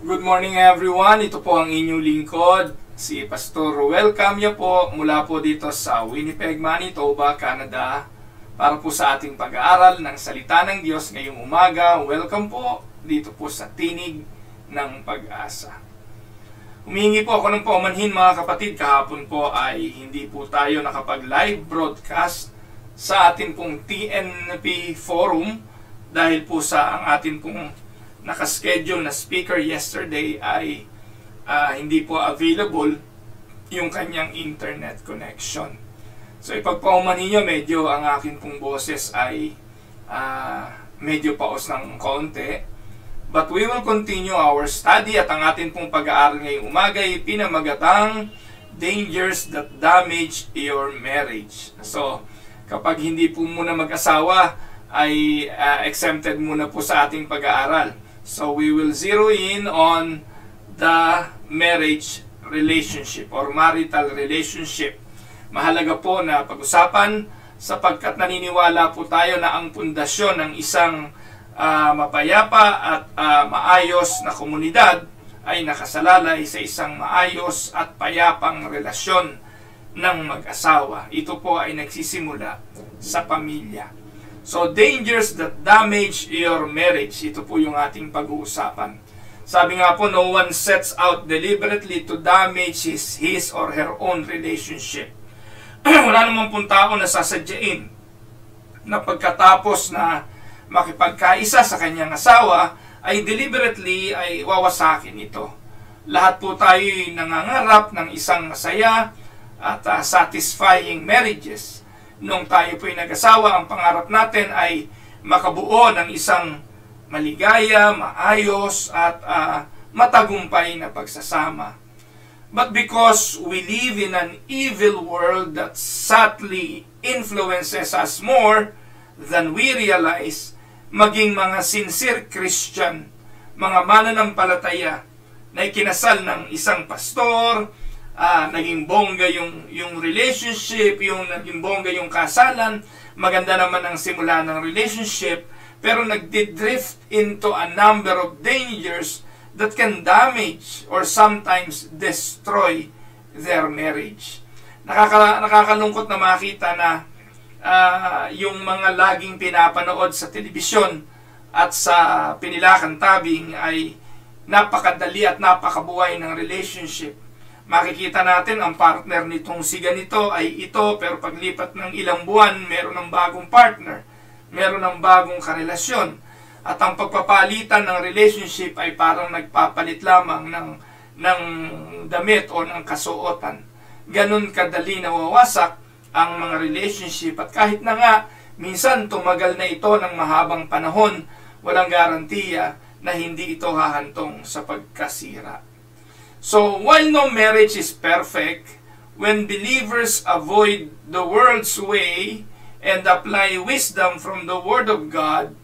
Good morning everyone, ito po ang inyong lingkod, si Pastor Ruel Camyo po mula po dito sa Winnipeg, Manitoba, Canada para po sa ating pag-aaral ng Salita ng Diyos ngayong umaga. Welcome po dito po sa Tinig ng Pag-asa. Humihingi po ako ng paumanhin mga kapatid, kahapon po ay hindi po tayo nakapag-live broadcast sa atin pong TNP forum dahil po sa ang atin pong nakaschedule na speaker yesterday ay hindi po available yung kanyang internet connection. So ipagpaumanhin nyo, medyo ang akin pong boses ay medyo paos ng konti. But we will continue our study at ang atin pong pag-aaral ngayong umaga ay pinamagatang Dangers that Damage Your Marriage. So kapag hindi po muna mag-asawa ay exempted muna po sa ating pag-aaral. So we will zero in on the marriage relationship or marital relationship. Mahalaga po na pag-usapan sapagkat naniniwala po tayo na ang pundasyon ng isang mapayapa at maayos na komunidad ay nakasalalay sa isang maayos at payapang relasyon ng mag-asawa. Ito po ay nagsisimula sa pamilya. So, dangers that damage your marriage. Ito po yung ating pag-uusapan. Sabi nga po, no one sets out deliberately to damage his or her own relationship. Wala namang pong tao na sasadyain na pagkatapos na makipagkaisa sa kanyang asawa, ay deliberately ay wawasakin ito. Lahat po tayo nangangarap ng isang masaya at satisfying marriages. Nung tayo po'y nag-asawa, ang pangarap natin ay makabuo ng isang maligaya, maayos, at matagumpay na pagsasama. But because we live in an evil world that subtly influences us more than we realize, maging mga sincere Christian, mga mananampalataya na ikinasal ng isang pastor, naging bongga yung relationship, naging bongga yung kasalan, maganda naman ang simula ng relationship, pero nagdidrift into a number of dangers that can damage or sometimes destroy their marriage. Nakakalungkot na makita na yung mga laging pinapanood sa telebisyon at sa pinilakan tabing ay napakadali at napakabuhay ng relationship. Makikita natin ang partner nitong si ganito ay ito, pero paglipat ng ilang buwan, meron ng bagong partner, meron ng bagong karelasyon. At ang pagpapalitan ng relationship ay parang nagpapalit lamang ng damit o ng kasuotan. Ganun kadali nawawasak ang mga relationship. At kahit na nga, minsan tumagal na ito ng mahabang panahon, walang garantiya na hindi ito hahantong sa pagkasira. So, while no marriage is perfect, when believers avoid the world's way and apply wisdom from the Word of God,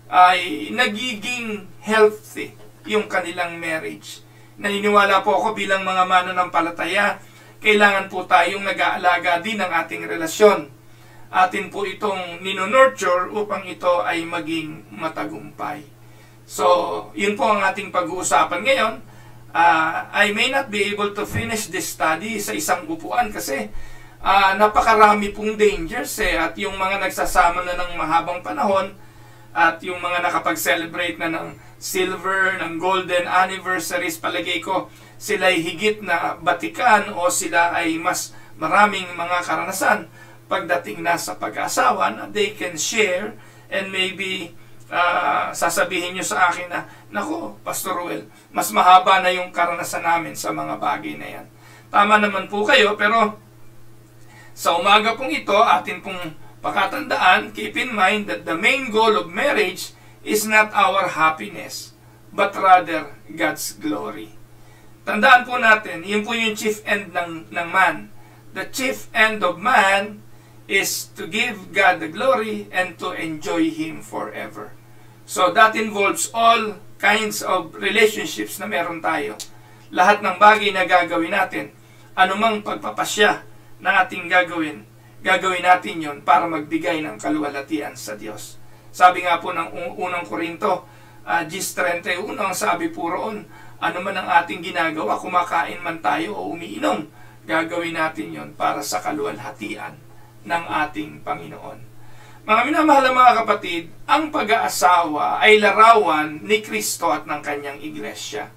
ay nagiging healthy yung kanilang marriage. Naniniwala po ako bilang mga mananampalataya, kailangan po tayong nag-aalaga din ng ating relasyon. Atin po itong ninonurture upang ito ay maging matagumpay. So, yun po ang ating pag-uusapan ngayon. I may not be able to finish this study sa isang upuan kasi napakarami pong dangers at yung mga nagsasama na ng mahabang panahon at yung mga nakapag-celebrate na ng silver, ng golden anniversaries, palagay ko sila ay higit na batikan o sila ay mas maraming mga karanasan pagdating na sa pag-asawa na they can share and maybe sasabihin nyo sa akin na, naku, Pastor Ruel, mas mahaba na yung karanasan namin sa mga bagay na yan. Tama naman po kayo, pero sa umaga pong ito, atin pong pakatandaan, keep in mind that the main goal of marriage is not our happiness, but rather God's glory. Tandaan po natin, yun po yung chief end ng man. The chief end of man is to give God the glory and to enjoy Him forever. So that involves all kinds of relationships na meron tayo. Lahat ng bagay na gagawin natin, anumang pagpapasya na ating gagawin natin yon para magbigay ng kaluwalhatian sa Diyos. Sabi nga po ng unang Korinto, Gis 31, ang sabi po roon, ano man ang ating ginagawa, kumakain man tayo o umiinom, gagawin natin yon para sa kaluwalhatian ng ating Panginoon. Mga minamahal na mga kapatid, ang pag-aasawa ay larawan ni Kristo at ng kanyang iglesia.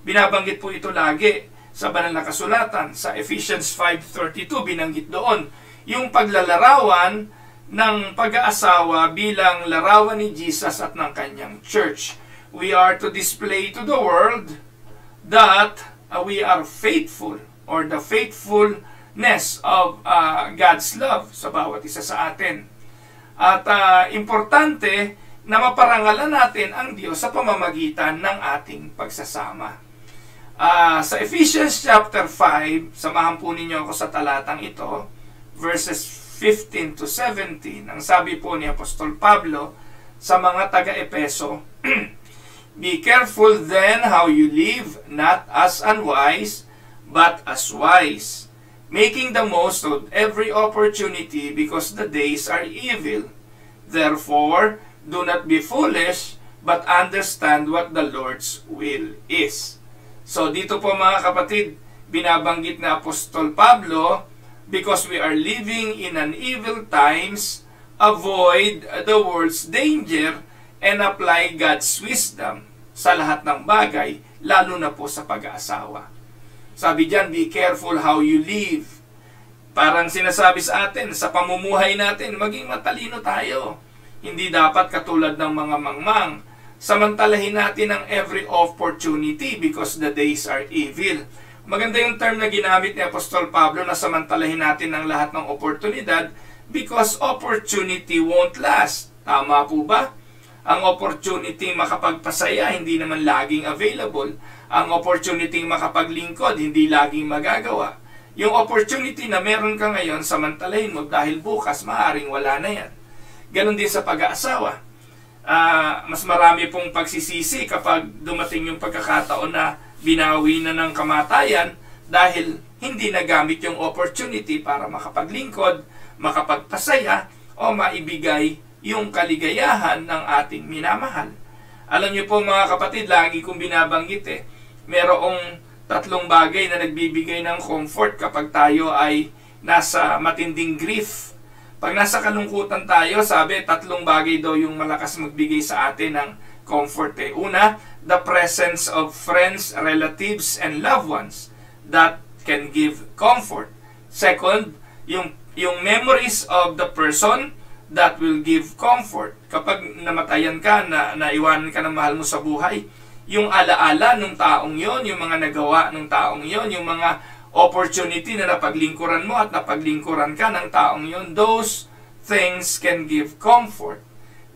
Binabanggit po ito lagi sa banal na kasulatan. Sa Ephesians 5:32, binanggit doon yung paglalarawan ng pag-aasawa bilang larawan ni Jesus at ng kanyang church. We are to display to the world that we are faithful, or the faithfulness of God's love sa bawat isa sa atin. At importante na maparangalan natin ang Diyos sa pamamagitan ng ating pagsasama. Sa Ephesians chapter 5, samahan po ninyo ako sa talatang ito, verses 15 to 17, ang sabi po ni Apostol Pablo sa mga taga-Epeso, Be careful then how you live, not as unwise, but as wise, making the most of every opportunity because the days are evil. Therefore, do not be foolish, but understand what the Lord's will is. So dito po mga kapatid, binabanggit na Apostol Pablo, because we are living in an evil times, avoid the world's danger and apply God's wisdom sa lahat ng bagay, lalo na po sa pag-aasawa. Sabi diyan, be careful how you live. Parang sinasabi sa atin, sa pamumuhay natin, maging matalino tayo. Hindi dapat katulad ng mga mangmang. Samantalahin natin ang every opportunity because the days are evil. Maganda yung term na ginamit ni Apostol Pablo na samantalahin natin ang lahat ng oportunidad because opportunity won't last. Tama po ba? Ang opportunity makapagpasaya, hindi naman laging available. Ang opportunity makapaglingkod, hindi laging magagawa. Yung opportunity na meron ka ngayon, samantalahin mo dahil bukas maaaring wala na yan. Ganon din sa pag-aasawa. Mas marami pong pagsisisi kapag dumating yung pagkakataon na binawi na ng kamatayan dahil hindi nagamit yung opportunity para makapaglingkod, makapagpasaya, o maibigay yung kaligayahan ng ating minamahal. Alam niyo po mga kapatid, lagi kong binabanggit merong tatlong bagay na nagbibigay ng comfort kapag tayo ay nasa matinding grief. Pag nasa kalungkutan tayo, sabi, tatlong bagay daw yung malakas magbigay sa atin ng comfort. Una, the presence of friends, relatives, and loved ones that can give comfort. Second, yung memories of the person that will give comfort. Kapag namatayan ka, naiwanan ka ng mahal mo sa buhay, yung alaala ng taong yon, yung mga nagawa ng taong yon, yung mga opportunity na napaglingkuran mo at napaglingkuran ka ng taong yon, those things can give comfort.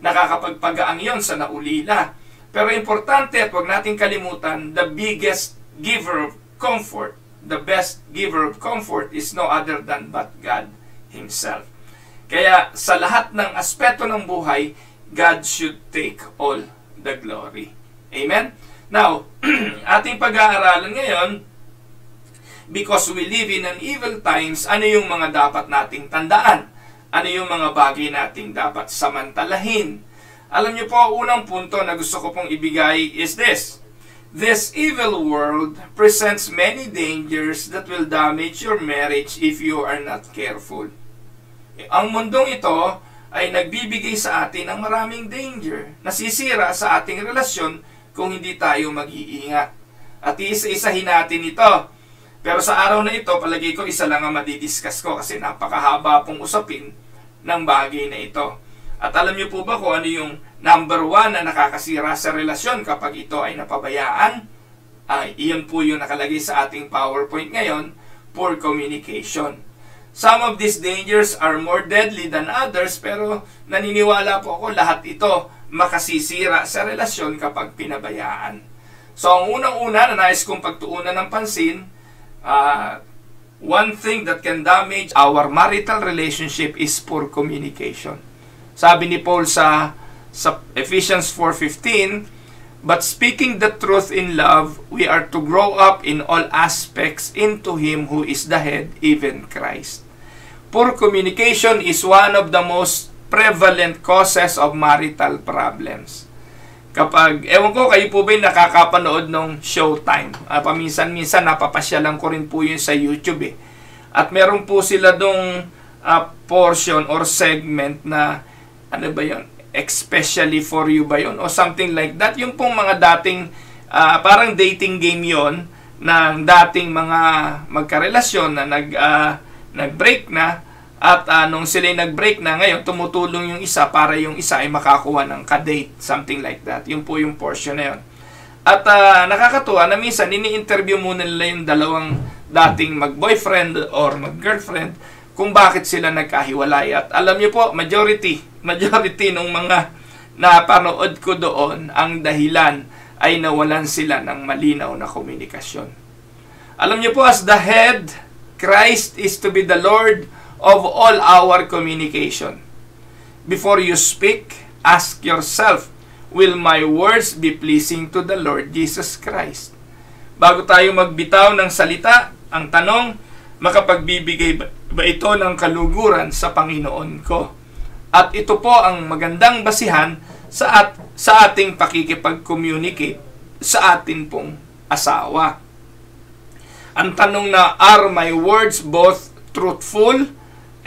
Nakakapagpagaang yon sa naulila. Pero importante at huwag nating kalimutan, the biggest giver of comfort, the best giver of comfort is no other than but God Himself. Kaya sa lahat ng aspeto ng buhay, God should take all the glory. Amen? Now, ating pag-aaralan ngayon, because we live in an evil times, ano yung mga dapat nating tandaan? Ano yung mga bagay nating dapat samantalahin? Alam niyo po, unang punto na gusto ko pong ibigay is this. This evil world presents many dangers that will damage your marriage if you are not careful. Ang mundong ito ay nagbibigay sa atin ng maraming danger. Nasisira sa ating relasyon kung hindi tayo mag-iingat. At iisa-isahin natin ito. Pero sa araw na ito, palagi ko isa lang ang madidiscuss ko kasi napakahaba pong usapin ng bagay na ito. At alam niyo po ba kung ano yung number 1 na nakakasira sa relasyon kapag ito ay napabayaan? Iyon po yung nakalagay sa ating PowerPoint ngayon, poor communication. Some of these dangers are more deadly than others, pero naniniwala po ako lahat ito makasisira sa relasyon kapag pinabayaan. So ang unang-una na nais kong pagtuunan ng pansin, one thing that can damage our marital relationship is poor communication. Sabi ni Paul sa Ephesians 4:15, but speaking the truth in love, we are to grow up in all aspects into Him who is the head, even Christ. Poor communication is one of the most prevalent causes of marital problems. kapag, ewan ko, kayo po ba yung nakakapanood ng Showtime? Paminsan-minsan, napapasyalan ko rin po yun sa YouTube eh. At meron po sila dong portion or segment na, ano ba yun? Especially for you ba yun? O something like that. Yung pong mga dating, parang dating game yon ng dating mga magkarelasyon na nag-break na. At nung sila nag-break na, ngayon tumutulong yung isa para yung isa ay makakuha ng ka-date. Something like that. Yun po yung portion na yun. At nakakatuwa na minsan, ini-interview muna nila yung dalawang dating mag-boyfriend or mag-girlfriend kung bakit sila nagkahiwalay. At alam niyo po, majority ng mga napanood ko doon, ang dahilan ay nawalan sila ng malinaw na komunikasyon. Alam niyo po, as the head, Christ is to be the Lord of all our communication. Before you speak, ask yourself, will my words be pleasing to the Lord Jesus Christ? Bago tayo magbitaw ng salita, ang tanong, makapagbibigay ba ito ng kaluguran sa Panginoon ko? At ito po ang magandang basihan sa ating pakikipag-communicate sa atin pong asawa. Ang tanong na, are my words both truthful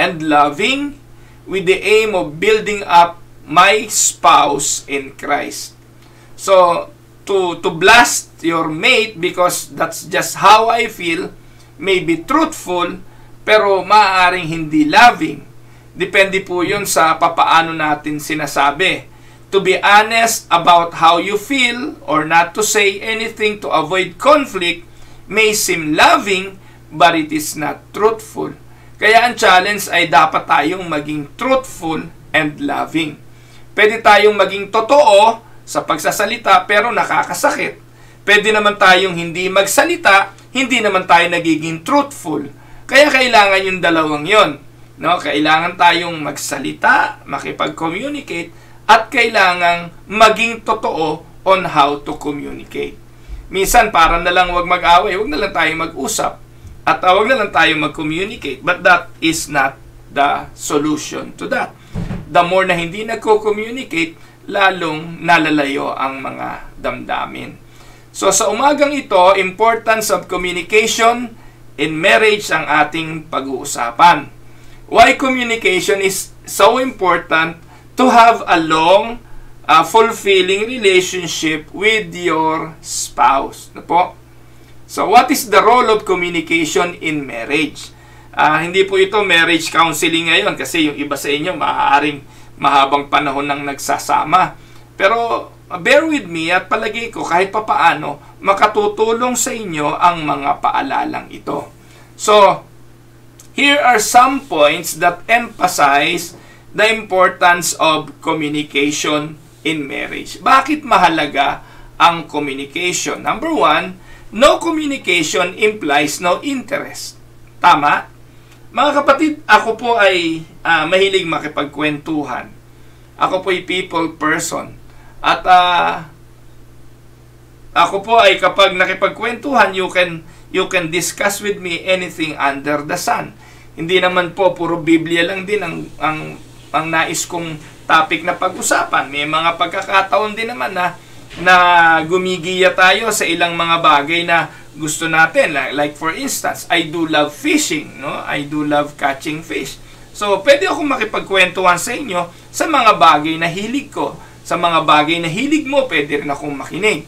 and loving with the aim of building up my spouse in Christ? So, to blast your mate because that's just how I feel, may be truthful, pero maaaring hindi loving. Depende po yun sa papaano natin sinasabi. To be honest about how you feel or not to say anything to avoid conflict may seem loving, but it is not truthful. Kaya ang challenge ay dapat tayong maging truthful and loving. Pwede tayong maging totoo sa pagsasalita pero nakakasakit. Pwede naman tayong hindi magsalita, hindi naman tayo nagiging truthful. Kaya kailangan yung dalawang yon. No? Kailangan tayong magsalita, makipag-communicate, at kailangan maging totoo on how to communicate. Minsan, para na lang wag mag-away, wag na lang tayo mag-usap, at wag na lang tayo mag-communicate. But that is not the solution to that. The more na hindi nagko-communicate, lalong nalalayo ang mga damdamin. So sa umagang ito, importance of communication in marriage ang ating pag-uusapan. Why communication is so important to have a long, fulfilling relationship with your spouse. Ano po? So what is the role of communication in marriage? Hindi po ito marriage counseling ngayon kasi yung iba sa inyo maaaring mahabang panahon nang nagsasama. Pero bear with me at palagi ko kahit papaano makatutulong sa inyo ang mga paalalang ito. So, here are some points that emphasize the importance of communication in marriage. Bakit mahalaga ang communication? Number one, no communication implies no interest. Tama? Mga kapatid, ako po ay mahilig makipagkwentuhan. Ako po ay people person. At ako po ay kapag nakipagkwentuhan, you can discuss with me anything under the sun. Hindi naman po puro Biblia lang din ang nais kong topic na pag-usapan. May mga pagkakataon din naman na gumigiya tayo sa ilang mga bagay na gusto natin. Like for instance, I do love fishing, no? I do love catching fish. So, pwede akong makipagkwentuhan sa inyo sa mga bagay na hilig ko. Sa mga bagay na hilig mo, pwede rin akong makinig.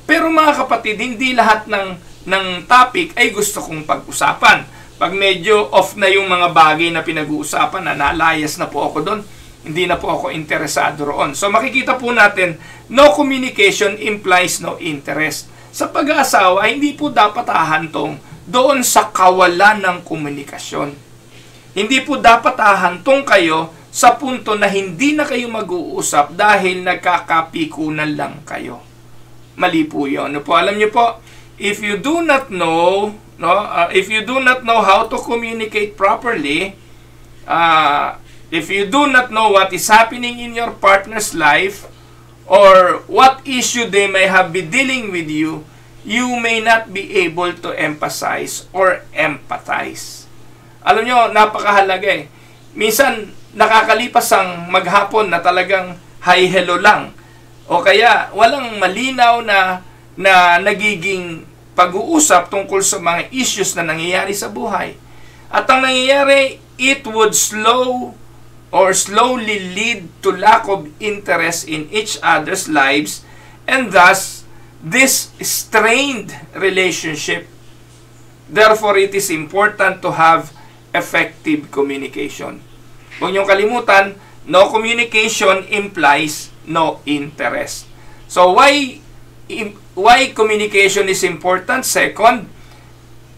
Pero mga kapatid, hindi lahat ng topic ay gusto kong pag-usapan. Pag medyo off na yung mga bagay na pinag-uusapan, na nalayas na po ako doon, hindi na po ako interesado roon. So makikita po natin, no communication implies no interest. Sa pag-aasawa, hindi po dapat hahantong doon sa kawalan ng komunikasyon. Hindi po dapat hahantong kayo sa punto na hindi na kayo mag-uusap dahil nagkakapikunan lang kayo. Mali po yun. Ano po? Alam niyo po, if you do not know how to communicate properly, if you do not know what is happening in your partner's life, or what issue they may have been dealing with you, you may not be able to emphasize or empathize. Alam nyo, napakahalaga eh. Minsan, nakakalipas ang maghapon na talagang hi, hello lang. O kaya walang malinaw na nagiging pag-uusap tungkol sa mga issues na nangyayari sa buhay. At ang nangyayari, it would slowly lead to lack of interest in each other's lives, and thus this strained relationship. Therefore, it is important to have effective communication. Huwag niyong kalimutan, no communication implies no interest. So, why communication is important? Second,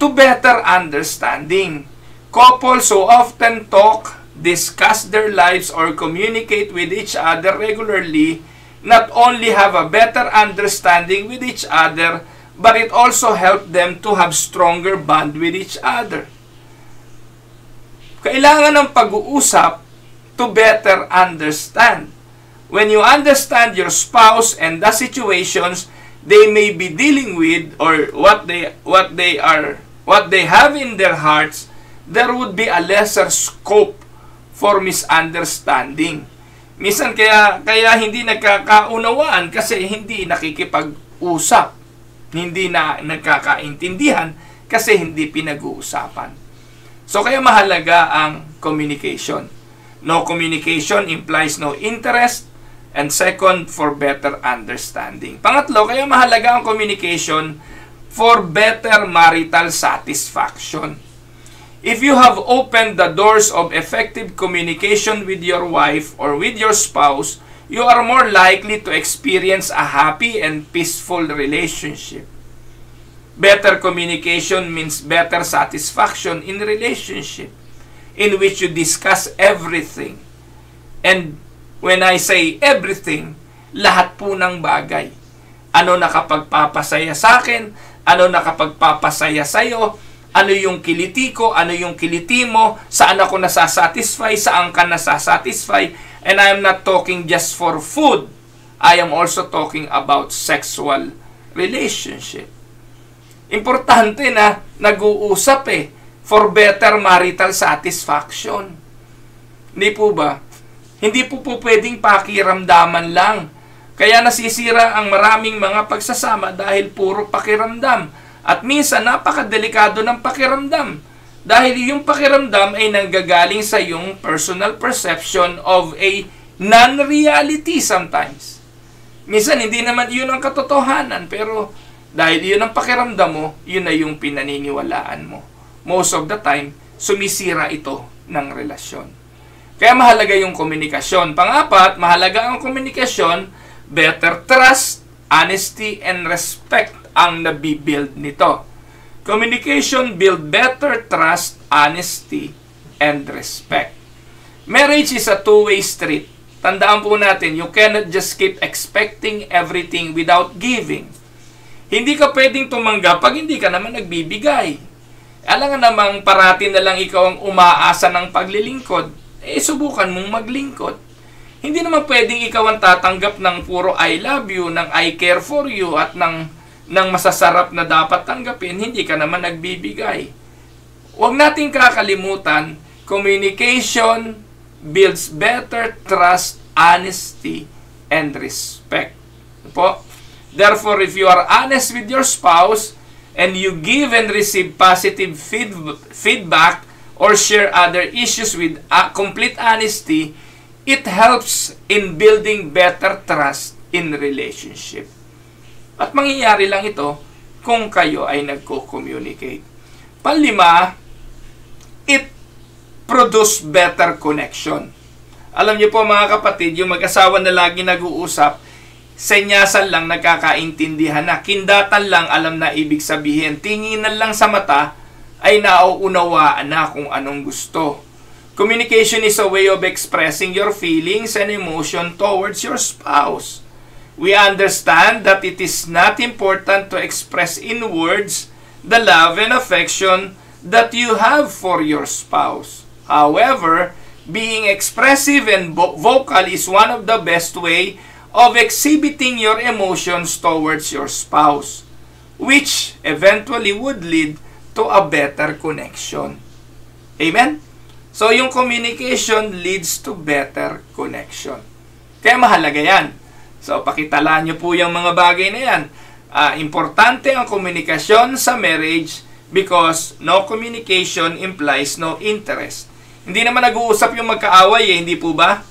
to better understanding. Couples who often talk, discuss their lives, or communicate with each other regularly not only have a better understanding with each other, but it also helps them to have stronger bond with each other. Kailangan ng pag-uusap to better understand. When you understand your spouse and the situations they may be dealing with, or what they have in their hearts, there would be a lesser scope for misunderstanding. Minsan kaya hindi nagkakaunawaan kasi hindi nakikipag-usap. Hindi na nagkakaintindihan kasi hindi pinag-uusapan. So kaya mahalaga ang communication. No communication implies no interest. And second, for better understanding. Pangatlo, kaya mahalaga ang communication for better marital satisfaction. If you have opened the doors of effective communication with your wife or with your spouse, you are more likely to experience a happy and peaceful relationship. Better communication means better satisfaction in relationship in which you discuss everything. And when I say everything, lahat po ng bagay. Ano nakapagpapasaya sa akin, ano nakapagpapasaya sa'yo, ano yung kiliti ko, ano yung kiliti mo, saan ako nasasatisfy, saan ka nasasatisfy. And I am not talking just for food. I am also talking about sexual relationship. Importante na nag-uusap for better marital satisfaction. Hindi po ba? Hindi po pwedeng pakiramdaman lang. Kaya nasisira ang maraming mga pagsasama dahil puro pakiramdam. At minsan napakadelikado ng pakiramdam. Dahil yung pakiramdam ay nanggagaling sa yung personal perception of a non-reality sometimes. Minsan hindi naman yun ang katotohanan, pero dahil yun ang pakiramdam mo, yun na yung pinaniniwalaan mo. Most of the time, sumisira ito ng relasyon. Kaya mahalaga yung komunikasyon. Pangapat, mahalaga ang komunikasyon, better trust, honesty, and respect ang nabibuild nito. Communication build better trust, honesty, and respect. Marriage is a two-way street. Tandaan po natin, you cannot just keep expecting everything without giving. Hindi ka pwedeng tumanggap pag hindi ka naman nagbibigay. Alam nga namang parati na lang ikaw ang umaasa ng paglilingkod, subukan mong maglingkod. Hindi naman pwedeng ikaw ang tatanggap ng puro I love you, ng I care for you, at ng masasarap na dapat tanggapin, hindi ka naman nagbibigay. Huwag nating kakalimutan, communication builds better trust, honesty, and respect. Po? Therefore, if you are honest with your spouse, and you give and receive positive feedback, or share other issues with complete honesty, it helps in building better trust in relationship. At mangyayari lang ito kung kayo ay nagko-communicate. Panlima, it produce better connection. Alam niyo po mga kapatid, yung mag-asawa na lagi nag-uusap, senyasan lang nagkakaintindihan na, kindatan lang alam na ibig sabihin, tinginan lang sa mata, ay nauunawaan na kung anong gusto. Communication is a way of expressing your feelings and emotion towards your spouse. We understand that it is not important to express in words the love and affection that you have for your spouse. However, being expressive and vocal is one of the best way of exhibiting your emotions towards your spouse, which eventually would lead to a better connection. Amen? So, yung communication leads to better connection. Kaya mahalaga yan. So, pakitalaan nyo po yung mga bagay na yan. Importante ang komunikasyon sa marriage because no communication implies no interest. Hindi naman nag-uusap yung magkaaway hindi po ba?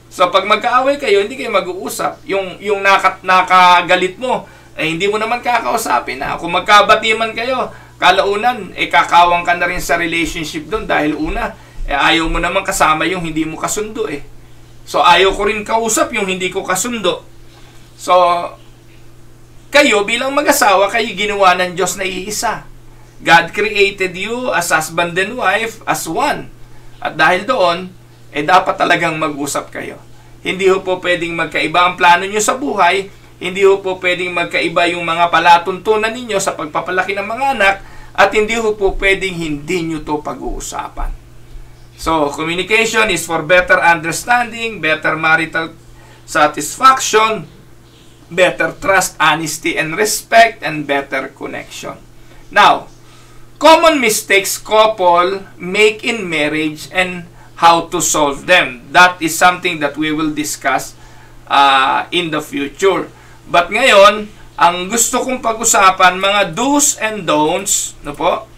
So, pag magkaaway kayo, hindi kayo mag-uusap. Yung nakagalit mo, hindi mo naman kakausapin na. Kung magkabati man kayo, kalaunan, kakawang ka na rin sa relationship doon dahil una, ayaw mo naman kasama yung hindi mo kasundo So, ayaw ko rin kausap yung hindi ko kasundo. So, kayo bilang mag-asawa, kayo ginawa ng Diyos na iisa. God created you as husband and wife as one. At dahil doon, dapat talagang mag-usap kayo. Hindi ho po pwedeng magkaiba ang plano nyo sa buhay. Hindi ho po pwedeng magkaiba yung mga palatuntunan ninyo sa pagpapalaki ng mga anak. At hindi ho po pwedeng hindi nyo to pag-uusapan. So, communication is for better understanding, better marital satisfaction, better trust, honesty, and respect, and better connection. Now, common mistakes couple make in marriage and how to solve them. That is something that we will discuss in the future. But ngayon, ang gusto kong pag-usapan, mga do's and don'ts, no po?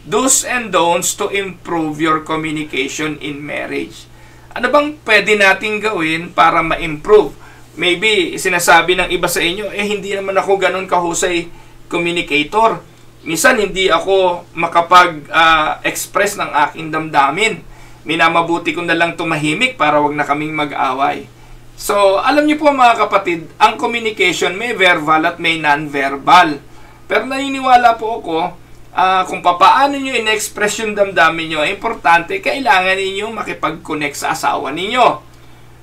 Do's and don'ts to improve your communication in marriage. Ano bang pwede nating gawin para ma-improve? Maybe sinasabi ng iba sa inyo, hindi naman ako ganun kahusay communicator. Minsan hindi ako makapag-express ng aking damdamin. Minamabuti ko na lang tumahimik para wag na kaming mag-away. So, alam niyo po mga kapatid, ang communication may verbal at may non-verbal. Pero naniniwala po ako, kung papaano nyo in-express yung damdamin nyo, importante, kailangan ninyo makipag-connect sa asawa ninyo.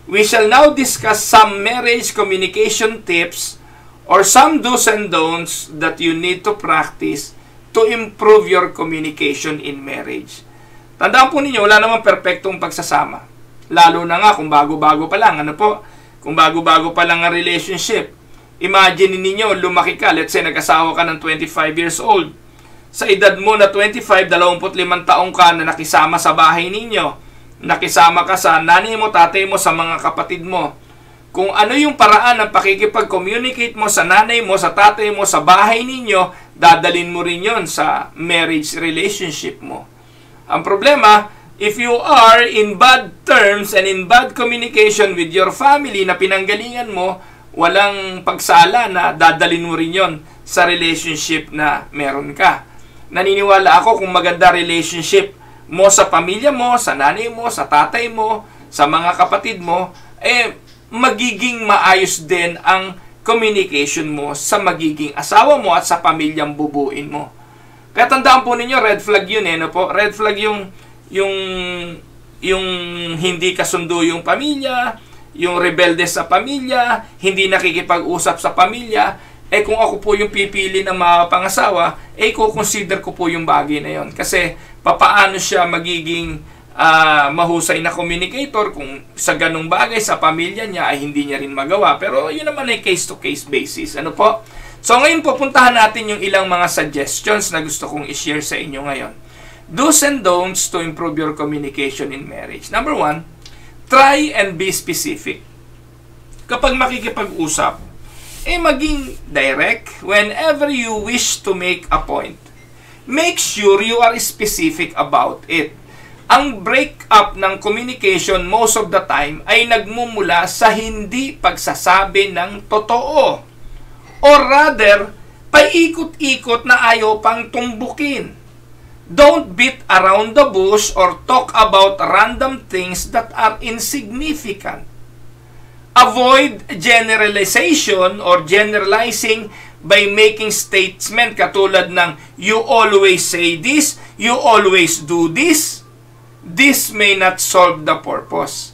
We shall now discuss some marriage communication tips or some do's and don'ts that you need to practice to improve your communication in marriage. Tandaan po ninyo, wala namang perfectong pagsasama. Lalo na nga kung bago-bago pa lang. Ano po? Kung bago-bago pa lang ang relationship. Imagine ninyo, lumaki ka. Let's say, nag-asawa ka ng 25 years old. Sa edad mo na 25, 25 taong ka na nakisama sa bahay ninyo. Nakisama ka sa nanay mo, tatay mo, sa mga kapatid mo. Kung ano yung paraan ng pakikipag-communicate mo sa nanay mo, sa tatay mo, sa bahay ninyo, dadalin mo rin yon sa marriage relationship mo. Ang problema, if you are in bad terms and in bad communication with your family na pinanggalingan mo, walang pagsala na dadalin mo rin yon sa relationship na meron ka. Naniniwala ako kung maganda relationship mo sa pamilya mo, sa nanay mo, sa tatay mo, sa mga kapatid mo, magiging maayos din ang communication mo sa magiging asawa mo at sa pamilyang bubuin mo. Kaya tandaan po ninyo, red flag yun no po? Red flag yung hindi kasundo yung pamilya, yung rebelde sa pamilya, hindi nakikipag-usap sa pamilya. Kung ako po yung pipili ng mga pangasawa, kukonsider ko po yung bagay na yon. Kasi papaano siya magiging mahusay na communicator kung sa ganung bagay sa pamilya niya ay hindi niya rin magawa. Pero yun naman ay case-to-case basis. Ano po? So ngayon pupuntahan natin yung ilang mga suggestions na gusto kong i-share sa inyo ngayon. Do's and don'ts to improve your communication in marriage. Number 1, try and be specific. Kapag makikipag-usap, maging direct whenever you wish to make a point. Make sure you are specific about it. Ang break-up ng communication most of the time ay nagmumula sa hindi pagsasabi ng totoo. Or rather, paikot-ikot na ayaw pang tumbukin. Don't beat around the bush or talk about random things that are insignificant. Avoid generalization or generalizing by making statement katulad ng you always say this, you always do this. This may not solve the purpose.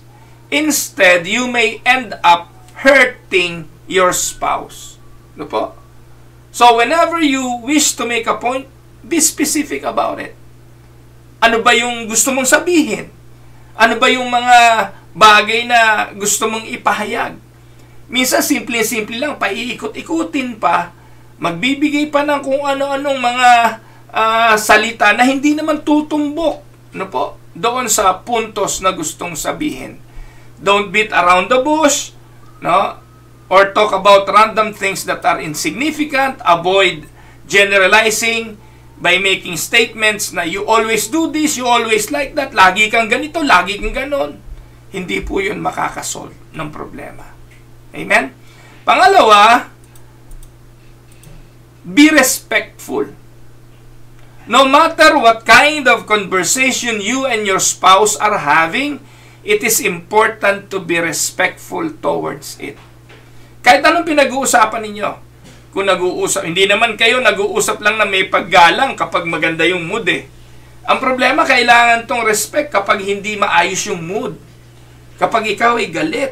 Instead, you may end up hurting your spouse. No po? So, whenever you wish to make a point, be specific about it. Ano ba yung gusto mong sabihin? Ano ba yung mga bagay na gusto mong ipahayag? Minsan, simple-simple lang, paiikot-ikutin pa, magbibigay pa ng kung ano-anong mga salita na hindi naman tutumbok. Ano po? Doon sa puntos na gustong sabihin. Don't beat around the bush. No? or talk about random things that are insignificant. Avoid generalizing by making statements na you always do this, you always like that, lagi kang ganito, lagi kang ganon. Hindi po yun makakasolve ng problema. Amen? Pangalawa, be respectful. No matter what kind of conversation you and your spouse are having, it is important to be respectful towards it. Kahit anong pinag-uusapan ninyo, kung nag-uusap, hindi naman kayo nag-uusap lang na may paggalang kapag maganda yung mood eh. Ang problema, kailangan tong respect kapag hindi maayos yung mood. Kapag ikaw ay galit,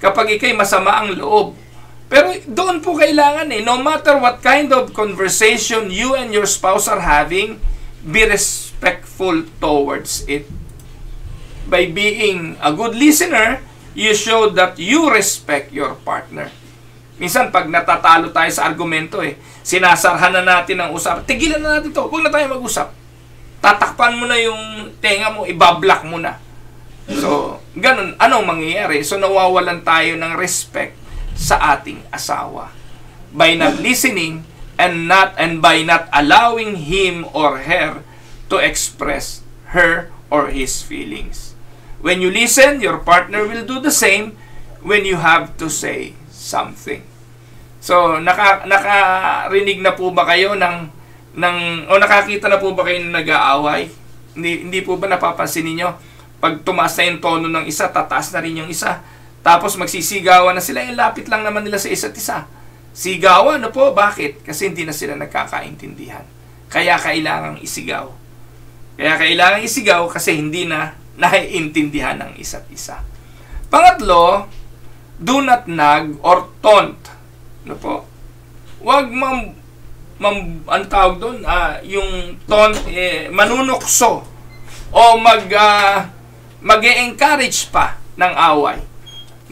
kapag ikaw ay masama ang loob. Pero doon po kailangan no matter what kind of conversation you and your spouse are having, be respectful towards it. By being a good listener, you show that you respect your partner. Minsan, pag natatalo tayo sa argumento sinasarhan na natin ang usap. Tigilan na natin to. Huwag na tayo mag-usap. Tatakpan mo na yung tenga mo, ibablock mo na. So, ganun. Anong mangyayari? So, nawawalan tayo ng respect sa ating asawa. By not listening and by not allowing him or her to express her or his feelings. When you listen, your partner will do the same when you have to say something. So, nakarinig na po ba kayo o nakakita na po ba kayo ng nag-aaway? Hindi po ba napapansin ninyo? Pag tumaas na yung tono ng isa, tataas na rin yung isa. Tapos magsisigawan na sila, lapit lang naman nila sa isa't isa. Sigawan, po? Bakit? Kasi hindi na sila nagkakaintindihan. Kaya kailangang isigaw. Kasi hindi na naiintindihan ng isa't isa. Pangatlo, do not nag or taunt. Huwag ang tawag doon, yung taunt, manunukso o mag-e-encourage pa ng away.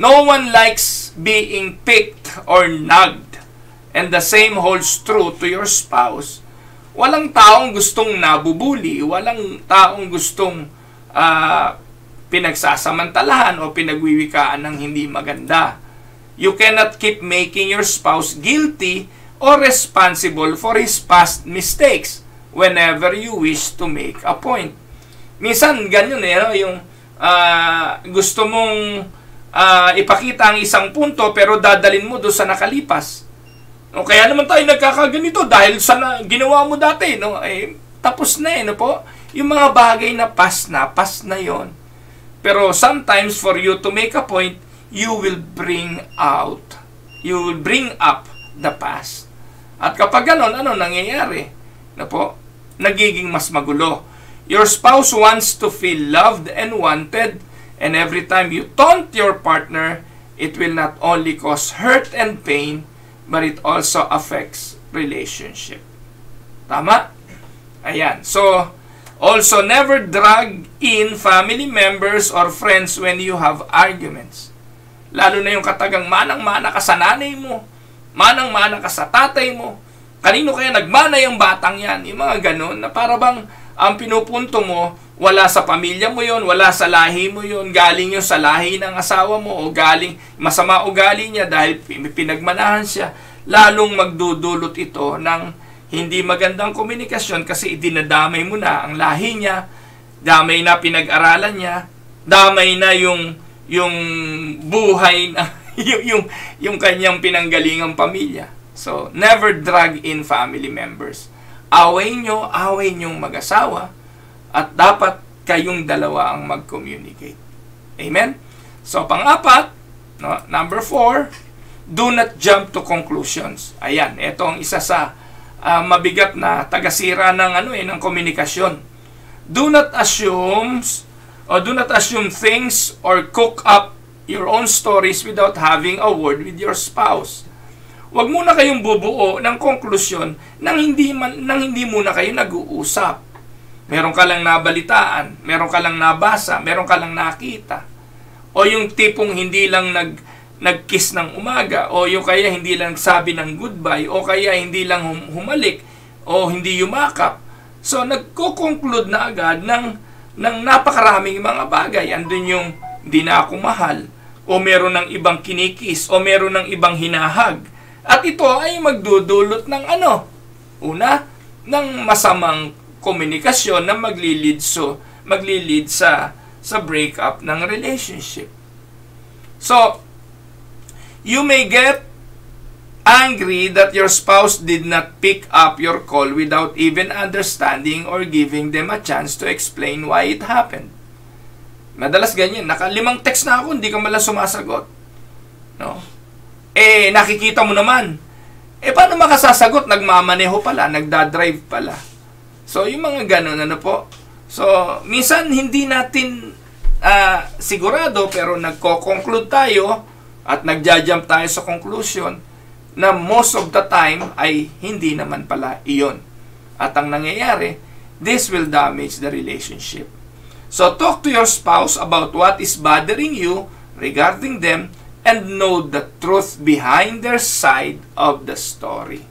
No one likes being picked or nagged, and the same holds true to your spouse. Walang taong gustong nabubuli, walang taong gustong pinagsasamantalahan o pinagwiwikaan ng hindi maganda. You cannot keep making your spouse guilty or responsible for his past mistakes whenever you wish to make a point. Minsan, ganyan yung gusto mong ipakita ang isang punto pero dadalin mo doon sa nakalipas. O kaya naman tayo nagkakaganito dahil sa ginawa mo dati. Tapos na po. Yung mga bagay na past na yon. Pero sometimes for you to make a point, you will bring up the past. At kapag ganon, ano nangyayari? Nagiging mas magulo. Your spouse wants to feel loved and wanted, and every time you taunt your partner, it will not only cause hurt and pain, but it also affects relationship. Tama? Ayan. So, also never drag in family members or friends when you have arguments. Lalo na yung katagang manang-mana ka sa nanay mo, manang-mana ka sa tatay mo, kanino kaya nagmana yung batang yan? Yung mga ganun na para bang ang pinupunto mo, wala sa pamilya mo yon, wala sa lahi mo yon, galing yun sa lahi ng asawa mo o galing masama ugali niya dahil pinagmanahan siya. Lalong magdudulot ito ng hindi magandang komunikasyon kasi dinadamay mo na ang lahi niya, damay na pinag-aralan niya, damay na yung buhay na yung kanyang pinanggalingang pamilya. So, never drag in family members. Away niyong mag-asawa at dapat kayong dalawa ang mag-communicate. Amen? So, pang-apat, number 4, do not jump to conclusions. Ayan, ito ang isa sa mabigat na tagasira ng komunikasyon. Do not assume things or cook up your own stories without having a word with your spouse. Huwag muna kayong bubuo ng konklusyon nang hindi muna kayo nag-uusap. Meron ka lang nabalitaan, meron ka lang nabasa, meron ka lang nakita. O yung tipong hindi lang nag-kiss ng umaga, o yung kaya hindi lang sabi ng goodbye, o kaya hindi lang humalik, o hindi yumakap. So, nagko-conclude na agad ng napakaraming mga bagay. Andun yung, hindi na ako mahal, o meron ng ibang kinikis, o meron ng ibang hinahag. At ito ay magdudulot ng ano? Una, ng masamang komunikasyon na maglilid sa breakup ng relationship. So, you may get angry that your spouse did not pick up your call without even understanding or giving them a chance to explain why it happened. Madalas ganyan. 5 text na ako, hindi ka malang sumasagot. No? Nakikita mo naman. Paano makasasagot? Nagmamaneho pala, nagdadrive pala. So, yung mga ganun, ano po? So, minsan hindi natin sigurado, pero nagko-conclude tayo at nagja-jump tayo sa conclusion na most of the time ay hindi naman pala iyon. At ang nangyayari, this will damage the relationship. So, talk to your spouse about what is bothering you regarding them and know the truth behind their side of the story.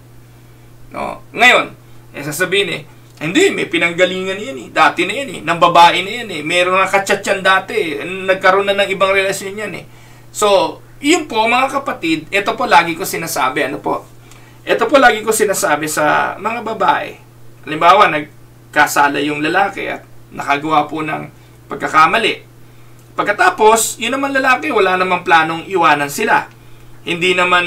No? Ngayon, sasabihin hindi, may pinanggalingan yan dati na yan ng babae na yan meron na kachat yan dati, nagkaroon na ng ibang relasyon yan So, yun po mga kapatid, ito po lagi ko sinasabi, ito po lagi ko sinasabi sa mga babae. Halimbawa, nagkasala yung lalaki at nakagawa po ng pagkakamali. Pagkatapos, yun naman lalaki, wala namang planong iwanan sila. Hindi naman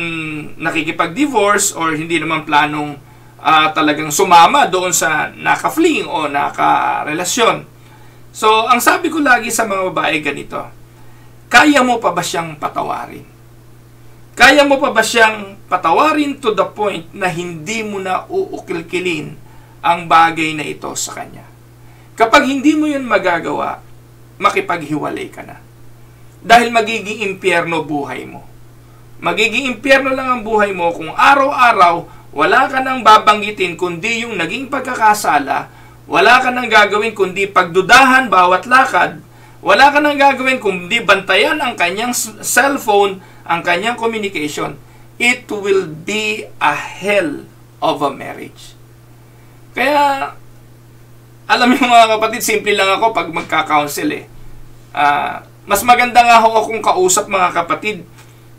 nakikipag-divorce or hindi naman planong talagang sumama doon sa naka-fling o naka-relasyon. So, ang sabi ko lagi sa mga babae ganito, kaya mo pa ba siyang patawarin? Kaya mo pa ba siyang patawarin to the point na hindi mo na uukilkilin ang bagay na ito sa kanya? Kapag hindi mo yun magagawa, makipaghiwalay ka na. Dahil magiging impyerno buhay mo. Magiging impyerno lang ang buhay mo kung araw-araw wala ka nang babanggitin kundi yung naging pagkakasala, wala ka nang gagawin kundi pagdudahan bawat lakad, wala ka nang gagawin kundi bantayan ang kanyang cellphone, ang kanyang communication. It will be a hell of a marriage. Kaya, alam niyo mga kapatid, simple lang ako pag magka-counsel mas maganda nga ako kung kausap mga kapatid,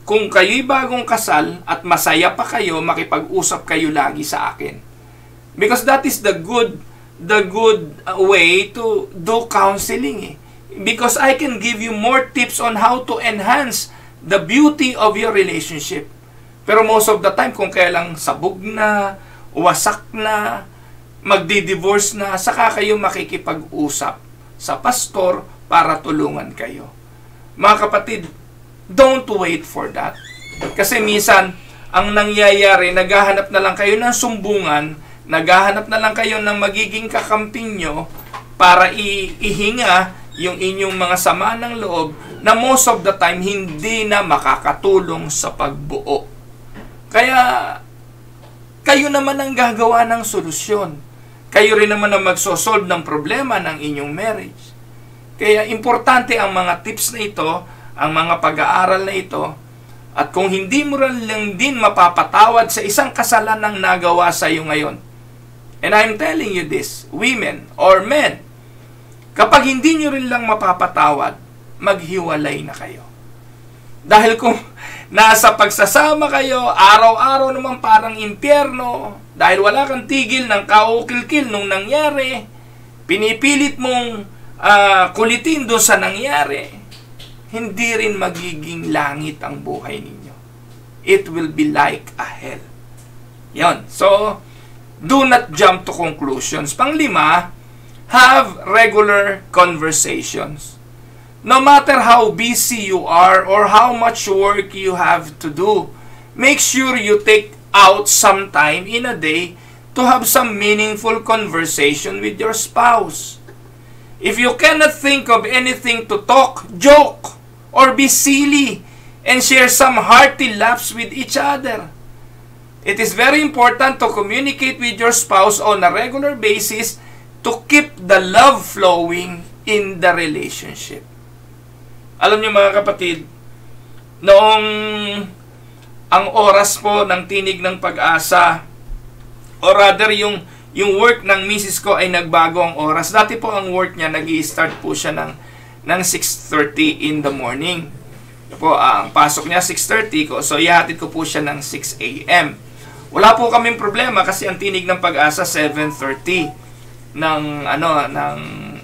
kung kayo'y bagong kasal at masaya pa kayo, makipag-usap kayo lagi sa akin. Because that is the good way to do counseling Because I can give you more tips on how to enhance the beauty of your relationship. Pero most of the time, kung kailang sabog na, wasak na, magdi-divorce na, saka kayo makikipag-usap sa pastor para tulungan kayo. Mga kapatid, don't wait for that. Kasi minsan, ang nangyayari, naghahanap na lang kayo ng sumbungan, naghahanap na lang kayo ng magiging kakamping nyo para ihinga yung inyong mga sama ng loob na most of the time hindi na makakatulong sa pagbuo. Kaya, kayo naman ang gagawa ng solusyon. Kayo rin naman ang magsosolve ng problema ng inyong marriage. Kaya, importante ang mga tips na ito, ang mga pag-aaral na ito, at kung hindi mo rin lang din mapapatawad sa isang kasalanang nagawa sa iyo ngayon. And I'm telling you this, women or men, kapag hindi nyo rin lang mapapatawad, maghiwalay na kayo. Dahil kung nasa pagsasama kayo, araw-araw naman parang impyerno, dahil wala kang tigil ng kaukilkil nung nangyari, pinipilit mong kulitin doon sa nangyari, hindi rin magiging langit ang buhay ninyo. It will be like a hell. Yon. So, do not jump to conclusions. Panglima, have regular conversations. No matter how busy you are or how much work you have to do, make sure you take out some time in a day to have some meaningful conversation with your spouse. If you cannot think of anything to talk, joke, or be silly, and share some hearty laughs with each other. It is very important to communicate with your spouse on a regular basis to keep the love flowing in the relationship. Alam niyo mga kapatid, noong ang oras po ng Tinig ng Pag-asa, or rather yung work ng misis ko ay nagbago ang oras. Dati po ang work niya, nag-i-start po siya ng 6:30 in the morning. Po, ang pasok niya 6:30 ko, so ihatid ko po siya ng 6 a.m. Wala po kaming problema kasi ang tinig ng Pag-asa 7:30 ng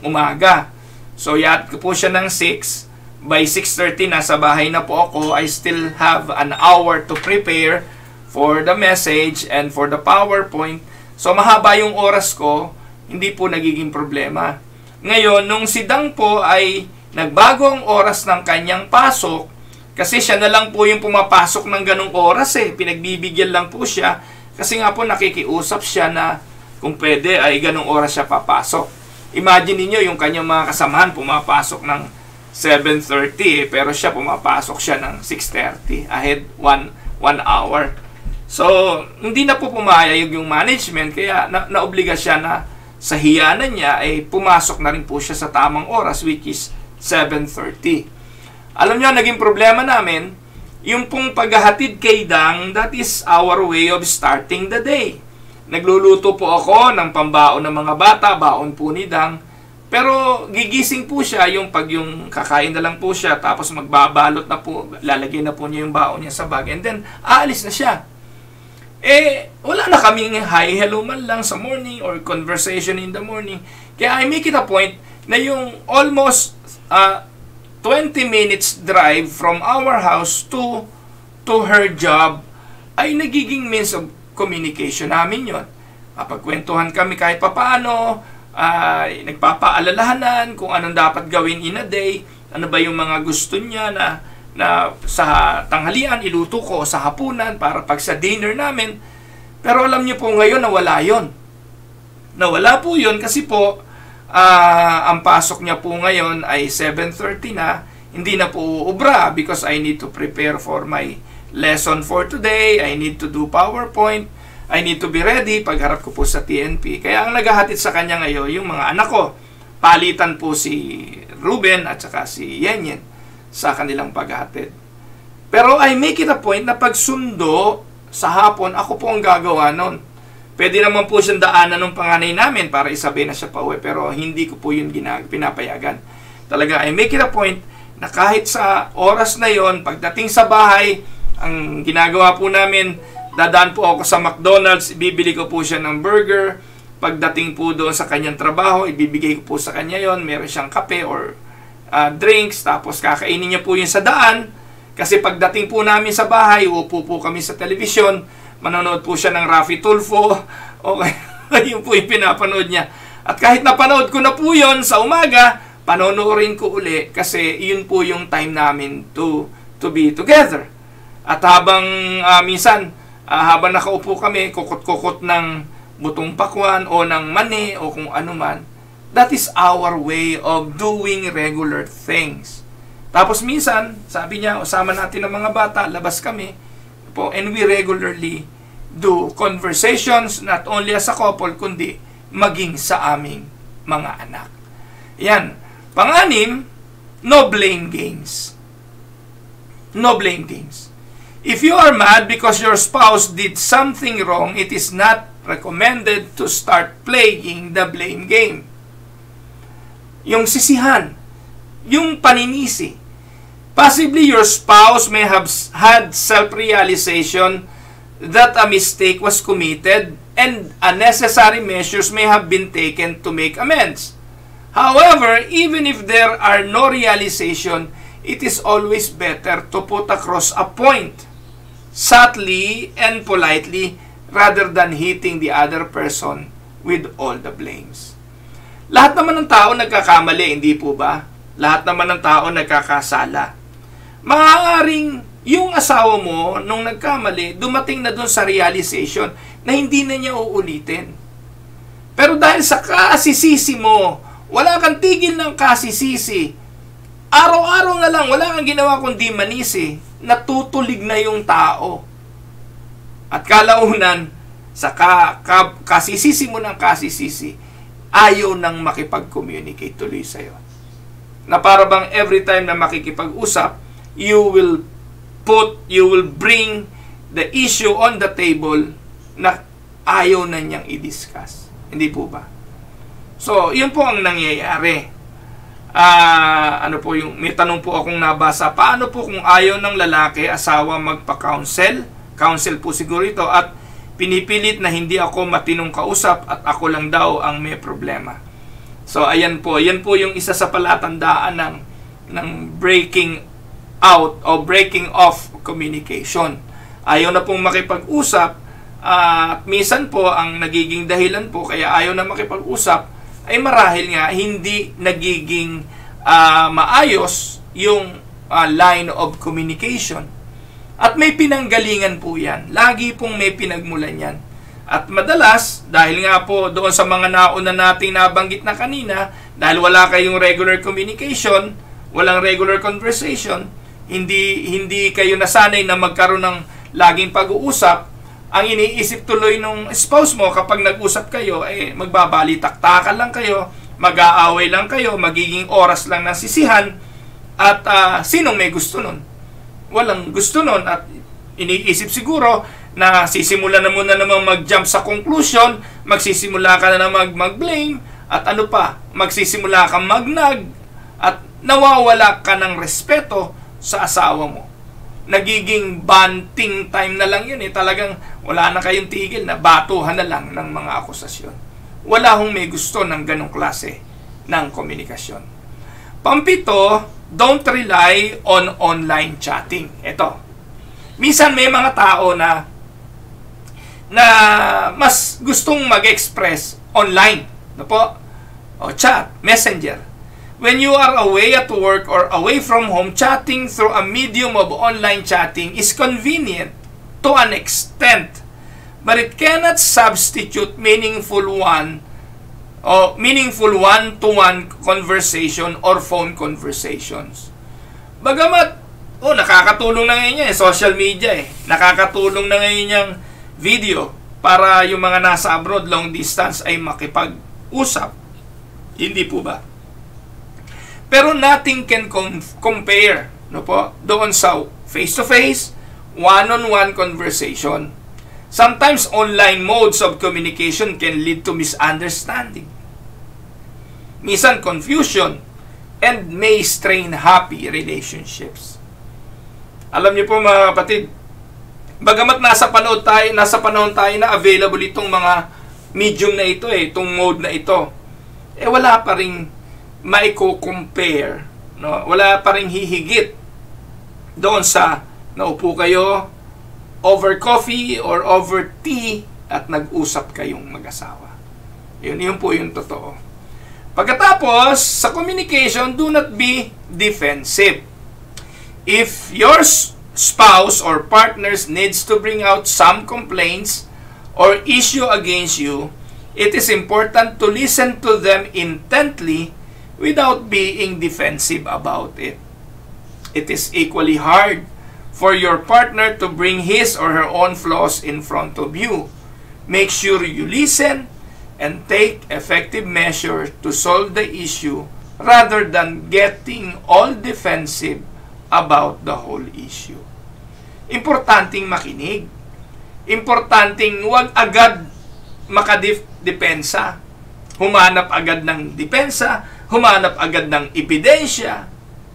umaga. So ihatid ko po siya ng 6. By 6:30 nasa bahay na po ako. I still have an hour to prepare for the message and for the PowerPoint. So mahaba yung oras ko, hindi po nagiging problema. Ngayon, nung si Dang po ay nagbago ang oras ng kanyang pasok, kasi siya na lang po yung pumapasok ng ganong oras pinagbibigyan lang po siya, kasi nga po nakikiusap siya na kung pwede ay ganong oras siya papasok. Imagine niyo yung kanyang mga kasamahan pumapasok ng 7:30 pero siya pumapasok siya ng 6:30, ahead 1 hour. So, hindi na po pumayag yung management, kaya naobliga siya na sa hiyanan niya ay pumasok na rin po siya sa tamang oras, which is 7:30. Alam niyo, naging problema namin, yung pong paghahatid kay Dang, that is our way of starting the day. Nagluluto po ako ng pambaon ng mga bata, baon po ni Dang. Pero gigising po siya, yung kakain na lang po siya, tapos magbabalot na po, lalagyan na po niya yung baon niya sa bag, and then aalis na siya. Wala na kaming hi, hello man lang sa morning or conversation in the morning. Kaya I make it a point na yung almost 20 minutes drive from our house to her job ay nagiging means of communication namin yon. Kapagkwentuhan kami kahit papaano, nagpapaalalahanan kung anong dapat gawin in a day, ano ba yung mga gusto niya na sa tanghalian iluto ko, sa hapunan para pag sa dinner namin. Pero alam niyo po ngayon nawala yon. Nawala po yon kasi po ang pasok niya po ngayon ay 7:30 na, hindi na po uubra because I need to prepare for my lesson for today, I need to do PowerPoint, I need to be ready pagharap ko po sa TNP. Kaya ang naghahatid sa kanya ngayon, yung mga anak ko, palitan po si Ruben at saka si Yenyen sa kanilang paghatid. Pero I make it a point na pagsundo sa hapon, ako po ang gagawa nun. Pwede naman po siyang daanan ng panganay namin para isabay na siya pa uwi, pero hindi ko po yun pinapayagan. Talaga, I make it a point na kahit sa oras na yon, pagdating sa bahay, ang ginagawa po namin, dadaan po ako sa McDonald's, ibibili ko po siya ng burger. Pagdating po doon sa kanyang trabaho, ibibigay ko po sa kanya yon, meron siyang kape or drinks, tapos kakainin niya po yun sa daan. Kasi pagdating po namin sa bahay, upo po kami sa telebisyon, manonood po siya ng Rafi Tulfo. Okay, yun po yung pinapanood niya. At kahit napanood ko na po yun sa umaga, panonoorin ko uli kasi yun po yung time namin to be together. At habang minsan, habang nakaupo kami, kukot-kukot ng butong pakwan o ng mani o kung ano man, that is our way of doing regular things. Tapos minsan, sabi niya, usama natin ng mga bata, labas kami po, and we regularly do conversations not only as a couple, kundi maging sa aming mga anak. Yan. Pang-anim, no blame games. No blame games. If you are mad because your spouse did something wrong, it is not recommended to start playing the blame game. Yung sisihan, yung paninisi. Possibly your spouse may have had self-realization that a mistake was committed and unnecessary measures may have been taken to make amends. However, even if there are no realization, it is always better to put across a point, subtly and politely, rather than hitting the other person with all the blames. Lahat naman ng tao nagkakamali, hindi po ba? Lahat naman ng tao nagkakasala. Maaaring yung asawa mo, nung nagkamali, dumating na dun sa realization na hindi na niya uulitin. Pero dahil sa kasisisi mo, wala kang tigil ng kasisisi, araw-araw na lang, wala kang ginawa kundi manisi, natutulig na yung tao. At kalaunan, sa kasisisi mo ng kasisisi, ayaw nang makipag-communicate tuloy sa'yo. Na para bang every time na makikipag-usap, you will bring the issue on the table na ayaw na niyang i-discuss. Hindi po ba? So, yun po ang nangyayari. ano po yung, may tanong po akong nabasa, paano po kung ayaw ng lalaki, asawa magpa-counsel? Counsel po siguro ito, at pinipilit na hindi ako matinong kausap at ako lang daw ang may problema. So ayan po, yan po yung isa sa palatandaan ng breaking out o breaking off communication. Ayaw na pong makipag-usap, at minsan po ang nagiging dahilan po kaya ayaw na makipag-usap ay marahil nga hindi nagiging maayos yung line of communication. At may pinanggalingan po yan. Lagi pong may pinagmulan yan. At madalas, dahil nga po doon sa mga nauna nating nabanggit na kanina, dahil wala kayong regular communication, walang regular conversation, hindi kayo nasanay na magkaroon ng laging pag-uusap, ang iniisip tuloy nung spouse mo kapag nag-usap kayo, magbabalitaktakan lang kayo, mag-aaway lang kayo, magiging oras lang ng sisihan, at sinong may gusto nun? Walang gusto nun, at iniisip siguro na sisimula na muna namang mag-jump sa conclusion, magsisimula ka na mag-blame, at ano pa, magsisimula kang magnag, at nawawala ka ng respeto sa asawa mo. Nagiging banting time na lang yun talagang wala na kayong tigil na batuhan na lang ng mga akusasyon. Wala hong may gusto ng ganong klase ng komunikasyon. Pampito, don't rely on online chatting. Ito, minsan may mga tao na mas gustong mag-express online, no po? O chat, messenger. When you are away at work or away from home, chatting through a medium of online chatting is convenient to an extent, but it cannot substitute meaningful one-to-one conversation or phone conversations. Bagamat, nakakatulong na ngayon yan, social media nakakatulong na ngayon yung video para yung mga nasa abroad, long distance, ay makipag-usap. Hindi po ba? Pero nothing can compare, no po, doon sa face-to-face, one-on-one conversation. Sometimes online modes of communication can lead to misunderstanding, minsan confusion, and may strain happy relationships. Alam niyo po mga kapatid, bagamat nasa panahon tayo na available itong mga medium na ito itong mode na ito, wala pa ring maiko-compare, no? Wala pa ring hihigit doon sa naupo kayo over coffee or over tea at nag-usap kayong mag-asawa. Yun po yung totoo. Pagkatapos, sa communication, do not be defensive. If your spouse or partners needs to bring out some complaints or issue against you, it is important to listen to them intently without being defensive about it. It is equally hard for your partner to bring his or her own flaws in front of you. Make sure you listen and take effective measures to solve the issue rather than getting all defensive about the whole issue. Importanteng makinig. Importanteng huwag agad makadepensa. Humanap agad ng depensa, humanap agad ng ebidensya.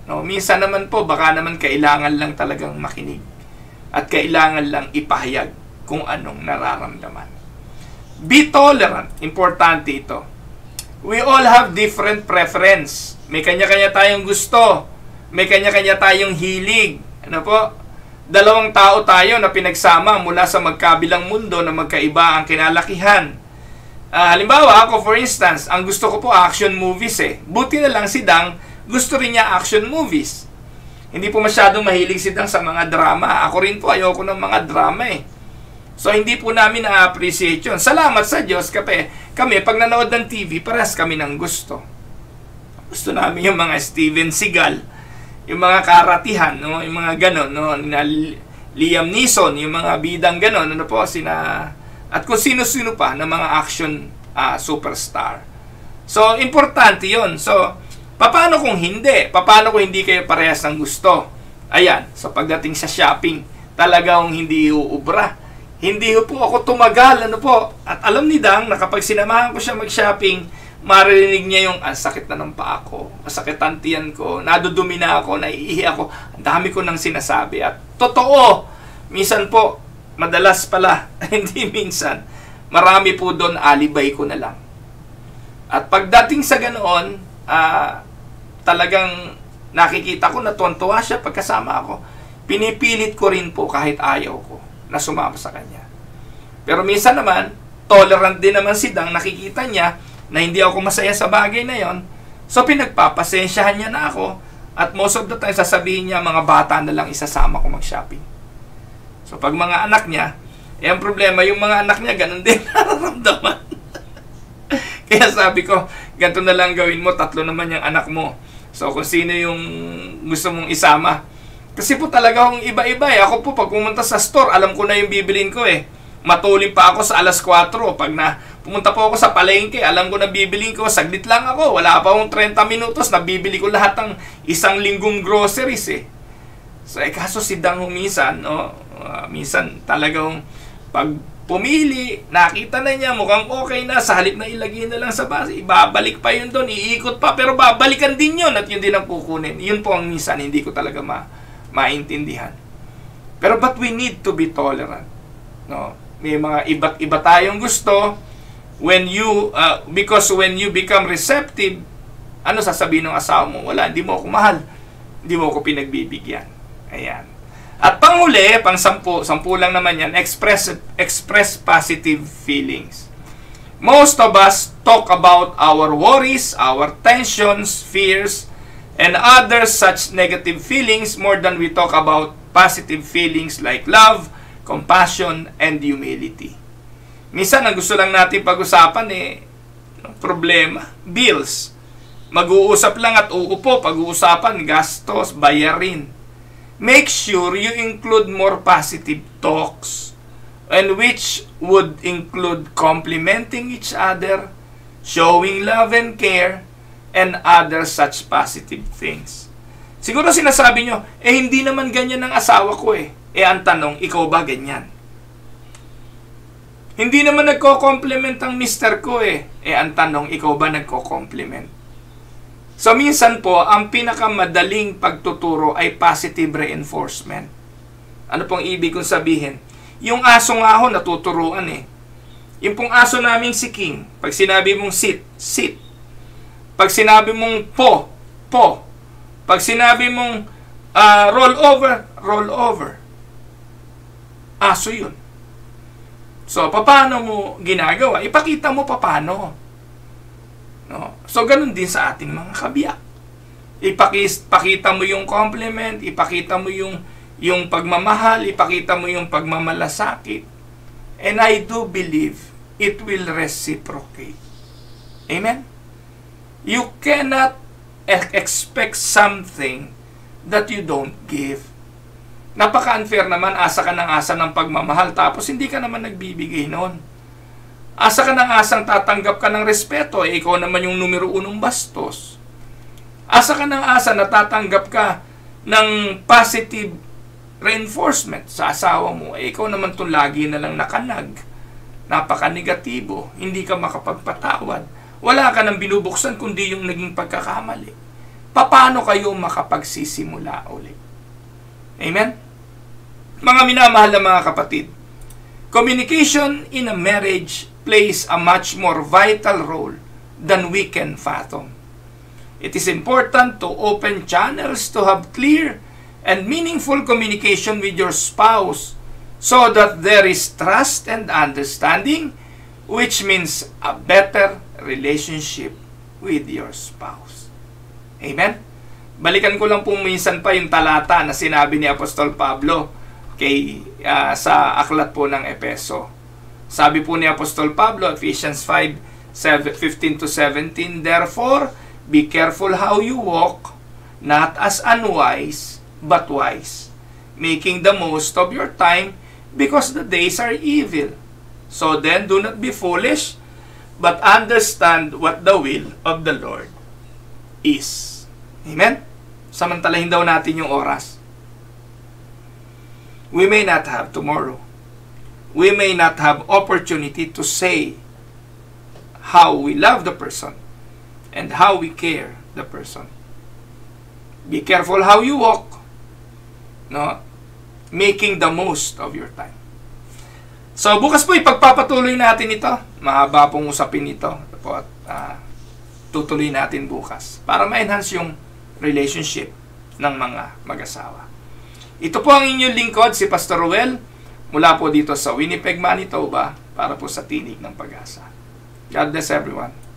No, minsan naman po, baka naman kailangan lang talagang makinig. At kailangan lang ipahayag kung anong nararamdaman. Be tolerant. Importante ito. We all have different preference. May kanya-kanya tayong gusto. May kanya-kanya tayong hilig. Ano po? Dalawang tao tayo na pinagsama mula sa magkabilang mundo na magkaiba ang kinalakihan. Halimbawa, ako for instance, ang gusto ko po action movies Buti na lang si Dang, gusto rin niya action movies. Hindi po masyadong mahilig si Dang sa mga drama. Ako rin po, ayoko ng mga drama So, hindi po namin na-appreciate yun. Salamat sa Diyos, kami, pag nanood ng TV, parehas kami ng gusto. Gusto namin yung mga Steven Seagal, yung mga karatihan, no? Yung mga ganon, no? Na Liam Neeson, yung mga bidang ganon, ano po, at kung sino-sino pa ng mga action superstar. So, importante yon. So, paano kung hindi? Paano kung hindi kayo parehas ng gusto? Ayan, so pagdating sa shopping, talagang hindi uubra. Hindi po ako tumagal, ano po. At alam ni Dang na kapag sinamahan ko siya mag-shopping, Maririnig niya yung, ang sakit na ng paa ko, masakit ang tiyan ko, nadudumi na ako, naiihi ako, ang dami ko nang sinasabi. At totoo, minsan po, madalas pala, hindi minsan, marami po doon, alibay ko na lang. At pagdating sa ganoon, talagang nakikita ko na tuwan-tuwa siya pagkasama ako. Pinipilit ko rin po kahit ayaw ko na sumama sa kanya. Pero minsan naman, tolerant din naman si Dang, nakikita niya na hindi ako masaya sa bagay na yon. So pinagpapasensyahan niya na ako, at most of the time sasabihin niya, mga bata na lang isasama ko mag-shopping. So pag mga anak niya, ang problema, yung mga anak niya ganun din nararamdaman. Kaya sabi ko, ganito na lang gawin mo, 3 naman yung anak mo. So kung sino yung gusto mong isama. Kasi po talaga akong iba-iba eh. Ako po pag pumunta sa store, alam ko na yung bibilin ko eh. Matulin pa ako sa alas 4. Pag pumunta po ako sa palengke, alam ko na bibilin ko. Saglit lang ako. Wala pa akong 30 minutos. Nabibili ko lahat ng 1 linggong groceries eh. So kaso si Dang minsan, no? Minsan talagang pag pumili, nakita na niya, mukhang okay na, sa halip na ilagay na lang sa base, ibabalik pa yun doon, iikot pa, pero babalikan din yun, at yun din ang kukunin. Yun po ang minsan, hindi ko talaga maintindihan. Pero but we need to be tolerant. No? May mga iba't iba tayong gusto. Because when you become receptive, ano sasabihin ng asawa mo? Wala, hindi mo ako mahal. Hindi mo ako pinagbibigyan. Ayan. At panghuli, sampu lang naman yan, express positive feelings. Most of us talk about our worries, our tensions, fears, and other such negative feelings more than we talk about positive feelings like love, compassion, and humility. Minsan, ang gusto lang natin pag-usapan problema, bills. Mag-uusap lang at uupo, pag-uusapan, gastos, bayarin. Make sure you include more positive talks, and which would include complimenting each other, showing love and care, and other such positive things. Siguro sinasabi nyo, hindi naman ganyan ang asawa ko eh. Ang tanong, ikaw ba ganyan? Hindi naman nagko-compliment ang mister ko eh. Ang tanong, ikaw ba nagko-compliment? So minsan po, ang pinakamadaling pagtuturo ay positive reinforcement. Ano pong ibig kong sabihin? Yung aso nga ho, natuturuan eh. Yung pong aso naming si King, pag sinabi mong sit, sit. Pag sinabi mong po, po. Pag sinabi mong roll over, roll over. Aso yun. So, paano mo ginagawa? Ipakita mo paano. No? So, ganun din sa ating mga kabiyak. Ipakita mo yung compliment, ipakita mo yung pagmamahal, ipakita mo yung pagmamalasakit. And I do believe it will reciprocate. Amen? You cannot expect something that you don't give. Napaka-unfair naman, asa ka ng asa ng pagmamahal, tapos hindi ka naman nagbibigay noon. Asa ka ng asang tatanggap ka ng respeto, ikaw naman yung numero 1 bastos. Asa ka ng asa na tatanggap ka ng positive reinforcement sa asawa mo, ikaw naman itong lagi na lang nakanag. Napaka-negatibo, hindi ka makapagpatawad. Wala ka nang binubuksan kundi yung naging pagkakamali. Paano kayo makapagsisimula ulit? Amen? Mga minamahal na mga kapatid, communication in a marriage plays a much more vital role than we can fathom. It is important to open channels to have clear and meaningful communication with your spouse so that there is trust and understanding, which means a better relationship with your spouse. Amen? Balikan ko lang po minsan pa yung talata na sinabi ni Apostol Pablo sa aklat po ng Epeso. Sabi po ni Apostol Pablo, Ephesians 5:15-17, therefore, be careful how you walk, not as unwise, but wise, making the most of your time, because the days are evil. So then, do not be foolish, but understand what the will of the Lord is. Amen? Samantalahin daw natin yung oras. We may not have tomorrow. We may not have opportunity to say how we love the person. and how we care the person. Be careful how you walk, no? Making the most of your time. So, bukas po ipagpapatuloy natin ito. Mahaba pong usapin ito. At tutuloy natin bukas para ma-enhance yung relationship ng mga mag-asawa. Ito po ang inyong lingkod, si Pastor Ruel, mula po dito sa Winnipeg, Manitoba, para po sa Tinig ng Pag-asa. God bless everyone.